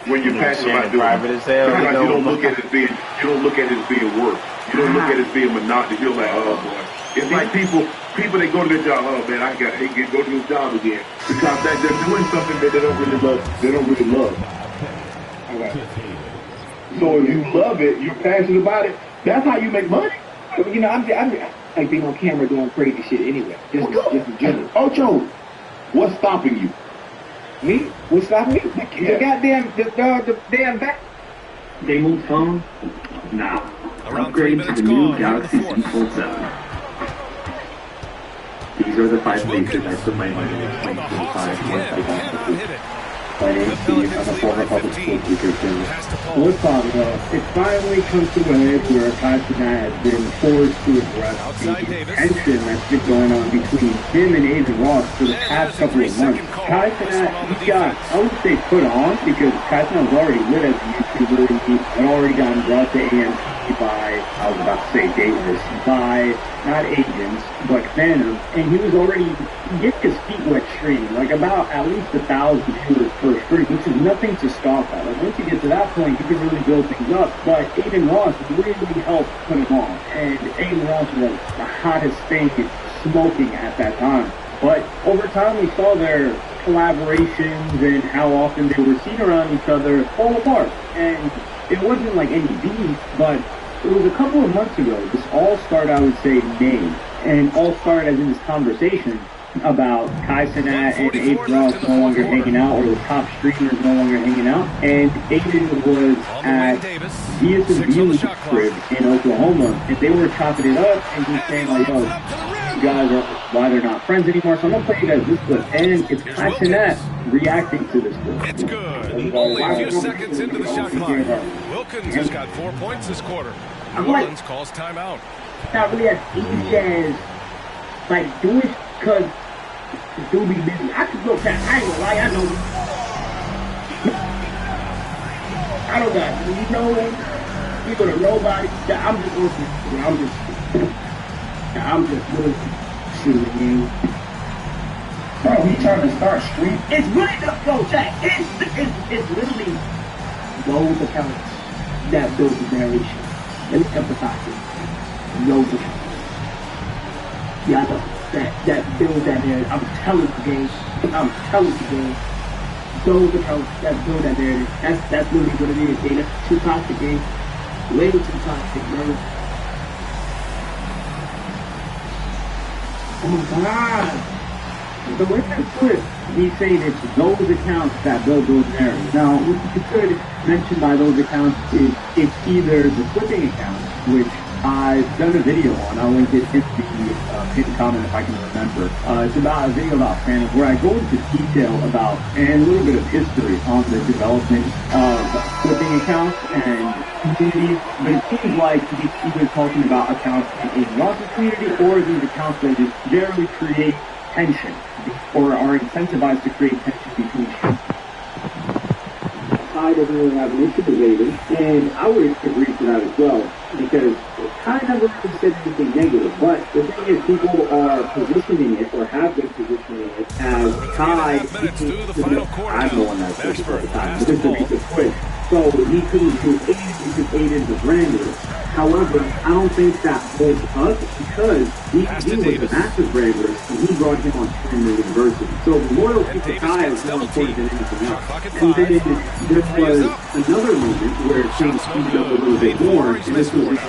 when you're passionate about doing it. As hell, because you don't look at it as being work. You don't look at it as being monotony. You're like, oh boy. It's like people that go to their job, oh man, I can go to this job again. Because they're doing something that they don't really love. Okay. So if you love it, you're passionate about it, that's how you make money. You know, I'm like being on camera doing crazy shit anyway. Just in general. Ocho, what's stopping you? Me? What's stopping me? The goddamn the damn back. They moved phone? Nah. Upgrade to the new Galaxy Z Fold 7. These are the 5 places I put my money in 2025 once I got the food. My name is Steve. I'm a former public school teacher too. What's up, it finally comes to an edge where Tyson has been forced to address the tension that's been going on between him and Adrian Ross for the past couple of months. Tyson, he got, I would say put on, because Tyson was already lit as a YouTuber. He had already gotten brought to AMC by, I was about to say Davis, by not agents, but Phantom, and he was already getting his feet wet streaming, like about at least 1,000 viewers per stream, which is nothing to scoff at. Like once you get to that point, you can really build things up. But Aiden Ross really helped put him on, and Aiden Ross was the hottest thing smoking at that time. But over time, we saw their collaborations and how often they were seen around each other fall apart, and it wasn't like any beef, but it was a couple of months ago, this all-star, I would say, made, and all-star as in this conversation, about Kai Cenat and Aiden Ross no longer hanging out, or the top streamers no longer hanging out. And Aiden was at DSMV's crib in Oklahoma, and they were chopping it up, and he's saying like, "Oh, you guys are why they're not friends anymore." So I'm gonna play you guys this clip, and it's Kai Cenat reacting to this clip. It's good. Only a few seconds into the shot clock. Wilkins has got 4 points this quarter. New Orleans calls timeout. Not really as easy as like do it because dude be busy. I could go back. I ain't gonna lie. I know. I don't got you gonna nobody. I'm just really shooting. Bro, he trying to start street. It's really the bro, Jack. It's literally those accounts that build the generation. Let me emphasize it. Those accounts. Yeah, I know. That build that narrative. I'm telling you, game. Those accounts that build that narrative. That's literally what it is, game. That's too toxic, game. Way too toxic, bro. Oh my God. So in that clip, he's saying it's those accounts that build those narratives. Now, what you could mention by those accounts is it's either the flipping account, which I've done a video on. I'll link it in the pinned comment if I can remember. It's about a video about fans where I go into detail about and a little bit of history on the development of flipping accounts and communities. But it seems like he's either talking about accounts in a Ross's community or these accounts that just generally create tension or are incentivized to create tension between people. I doesn't really have an issue with Aiden, and I would agree to that as well, because Kai never really said anything negative, but the thing is people are positioning it, or have been positioning it, as Kai, I'm the one that says it all the time, but this is the quick, so he couldn't do Aiden because Aiden's a brander. However, I don't think that holds up because he was a massive brander and he brought him on streaming university. So loyalty to Kai is more important than anything else. And then there was another moment where things speeded up a little bit more, and this was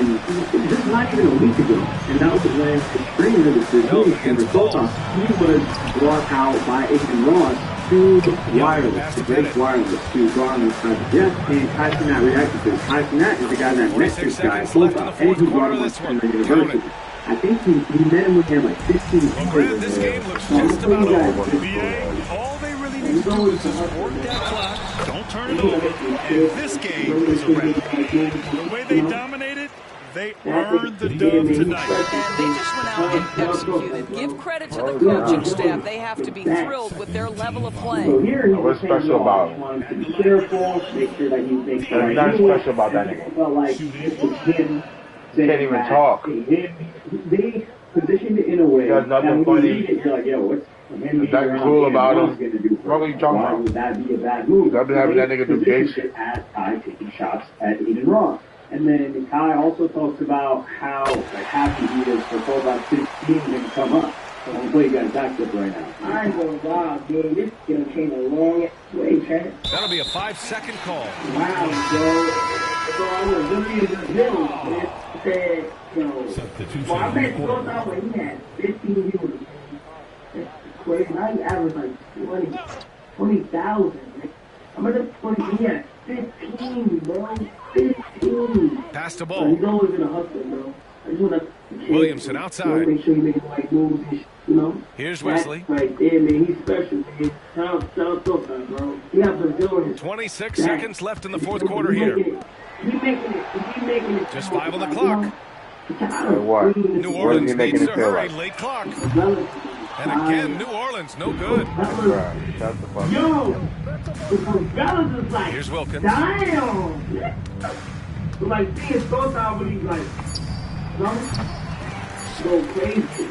not even a week ago. And that was when the streamer, the Sultan, he was brought out by Aiden Ross to wireless, to break wireless, to garner private jet, and Kai Cenat reacted to it. Kai Cenat is the guy that met this guy at Sultan, and he brought him on streaming university. I think he met him with him like 15 years. This game looks just about over. All they really need to do is just work that clock, don't turn it over, and this game is a wrap. The way they dominated, they earned the dub tonight. And they just went out and executed. Give credit to the coaching staff. They have to be thrilled with their level of play. What's special about him? There's nothing special about that nigga. Can't even talk. They positioned it in a way. He does nothing funny. You're like, yo, what's nothing cool about him. What are you talking about? Would that be a bad move? I've been having that nigga do gay shit. As Kai taking shots at Aiden Ross. And then Kai also talks about how happy he is for about 16 to come up. So I'm going to play you guys back up right now. I ain't going to lie, dude. This is going to change a long way, Trent. That'll be a 5-second call. Wow, bro. So I was looking at the video, man. Said, well, I bet Phil out when he had 15 viewers. That's crazy. Now he averaged like 20,000. I'm going to put he had 15, bro. 15. Pass the ball. He's always going to hustle, bro. I just want to Williamson outside. Make sure you make the right moves, Here's Wesley. Right there, man. He's special, man. Shout out to him, bro. He has Brazil. 26 seconds left in the fourth quarter here. He's making it. Just 5 on the clock. What? New Orleans needs to hurry. Late clock. And again, New Orleans, no good. Shut the fuck up. Here's Wilkins. Damn. Like, seeing Sultan when he's like, go crazy.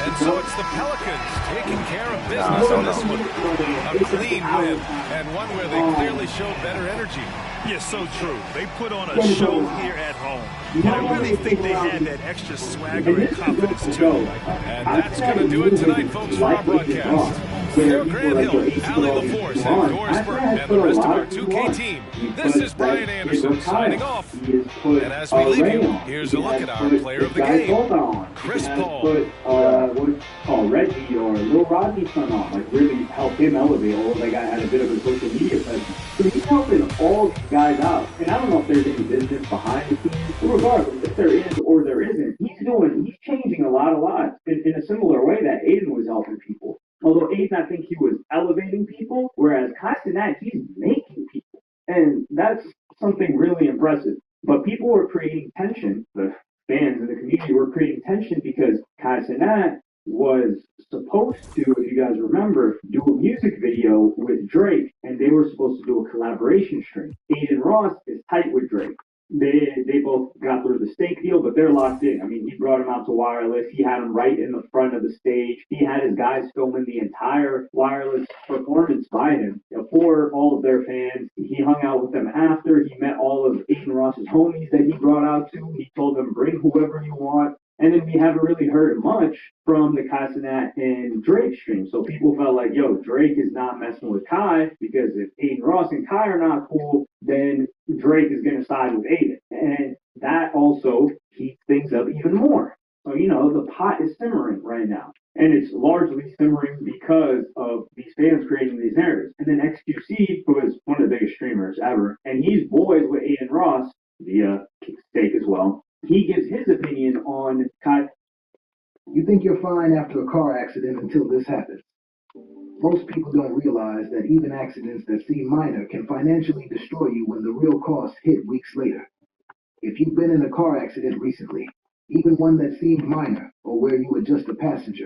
And so it's the Pelicans taking care of business on this one. A clean win, and one where they clearly showed better energy. Yes, so true. They put on a show here at home. And I really think they had that extra swagger and confidence, too. And that's going to do it tonight, folks, for our broadcast. For Grant Hill, Allie LaForce, and Doris Burke, and the rest of our 2K team, this is Brian Anderson signing off. And as we leave you, here's a look at our player of the game, Chris Paul. What's called Reggie or Lil Rodney's son on, like really help him elevate. Although that guy had a bit of a social media presence. So he's helping all these guys out. And I don't know if there's any business behind the scenes. But regardless, if there is or there isn't, he's changing a lot of lives in a similar way that Aiden was helping people. Although Aiden, I think he was elevating people, whereas Castanet, he's making people. And that's something really impressive. But people were creating tension. The fans in the community were creating tension because Castanet was supposed to, if you guys remember, do a music video with Drake, and they were supposed to do a collaboration stream. Aiden Ross is tight with Drake. They both got through the steak deal, but they're locked in. I mean, he brought him out to Wireless. He had him right in the front of the stage. He had his guys filming the entire Wireless performance by him for all of their fans. He hung out with them after. He met all of Aiden Ross's homies that he brought out to. He told them, bring whoever you want. And then we haven't really heard much from the Castanet and Drake stream. So people felt like, yo, Drake is not messing with Kai because if Aiden Ross and Kai are not cool, then Drake is going to side with Aiden. And that also heats things up even more. So, the pot is simmering right now. And it's largely simmering because of these fans creating these narratives. And then XQC, who is one of the biggest streamers ever, and he's boys with Aiden Ross via Steak as well. He gives his opinion on Kai. You think you're fine after a car accident until this happens. Most people don't realize that even accidents that seem minor can financially destroy you when the real costs hit weeks later. If you've been in a car accident recently, even one that seemed minor or where you were just a passenger,